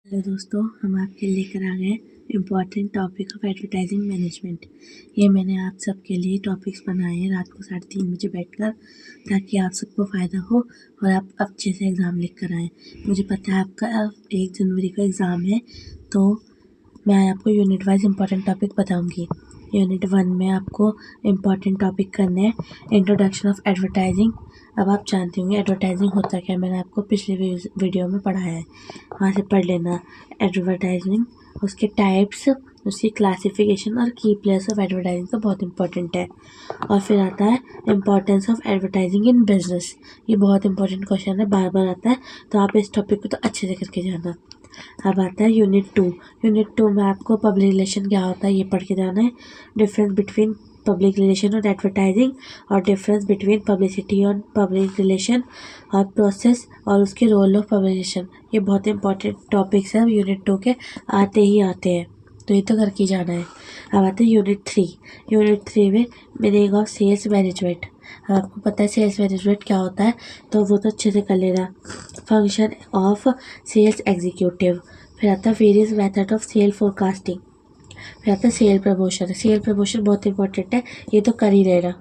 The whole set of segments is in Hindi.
हेलो दोस्तों, हम आपके लिए लेकर आ गए important topic of advertising management. ये मैंने आप सबके लिए टॉपिक्स बनाए हैं रात को 3:30 बजे बैठकर, ताकि आप सबको फ़ायदा हो और आप अच्छे से एग्ज़ाम लिख कर आएँ। मुझे पता है आपका 1 जनवरी का एग्ज़ाम है, तो मैं आपको यूनिट वाइज इम्पॉर्टेंट टॉपिक बताऊंगी। यूनिट 1 में आपको इम्पॉर्टेंट टॉपिक करने हैं इंट्रोडक्शन ऑफ एडवर्टाइजिंग। अब आप जानते होंगे एडवर्टाइजिंग होता क्या, मैंने आपको पिछले वीडियो में पढ़ाया है, वहाँ से पढ़ लेना। एडवर्टाइजिंग, उसके टाइप्स, उसकी क्लासिफिकेशन और की प्लेयर्स ऑफ एडवर्टाइजिंग तो बहुत इंपॉर्टेंट है। और फिर आता है importance of advertising in business. ये बहुत इंपॉर्टेंट क्वेश्चन है, बार बार आता है, तो आप इस टॉपिक को तो अच्छे से करके जाना। अब आता है यूनिट 2। यूनिट 2 में आपको पब्लिक रिलेशन क्या होता है ये पढ़ के जाना है। डिफरेंस बिटवीन पब्लिक रिलेशन और एडवर्टाइजिंग, और डिफरेंस बिटवीन पब्लिसिटी और पब्लिक रिलेशन, और प्रोसेस और उसके रोल ऑफ पब्लिकेशन। ये बहुत इंपॉर्टेंट टॉपिक्स हैं, यूनिट 2 के आते ही आते हैं, तो ये तो करके जाना है। अब आते हैं यूनिट 3। यूनिट 3 में मीनिंग ऑफ सेल्स मैनेजमेंट। आपको पता है सेल्स मैनेजमेंट क्या होता है, तो वो तो अच्छे से कर लेना। Function of sales executive. फिर आता है various method of sale forecasting. फिर आता है सेल प्रमोशन। सेल प्रमोशन बहुत इंपॉर्टेंट है, ये तो कर ही लेना।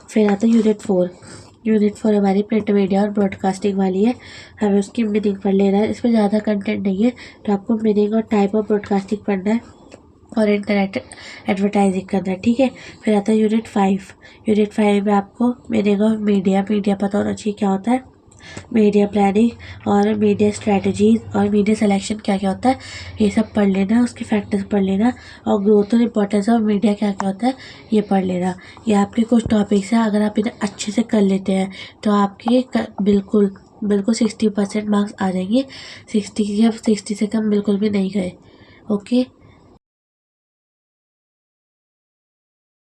फिर आता है यूनिट 4। यूनिट 4 हमारी प्रिंट मीडिया और ब्रॉडकास्टिंग वाली है, हमें उसकी मीनिंग पढ़ लेना है। इसमें ज़्यादा कंटेंट नहीं है, तो आपको मीनिंग और टाइप ऑफ ब्रॉडकास्टिंग पढ़ना है और इंटरनेट एडवर्टाइजिंग करना है, ठीक है। फिर आता है यूनिट 5। यूनिट 5 में आपको मीनिंग ऑफ मीडिया पता होना चाहिए क्या होता है, मीडिया प्लानिंग और मीडिया स्ट्रेटजीज और मीडिया सिलेक्शन क्या क्या होता है, ये सब पढ़ लेना। उसके फैक्टर्स पढ़ लेना, और ग्रोथ और इम्पोर्टेंस ऑफ मीडिया क्या क्या होता है ये पढ़ लेना। ये आपके कुछ टॉपिक्स हैं, अगर आप इन्हें अच्छे से कर लेते हैं तो आपके बिल्कुल 60% मार्क्स आ जाएंगे। 60 से कम बिल्कुल भी नहीं गए, ओके।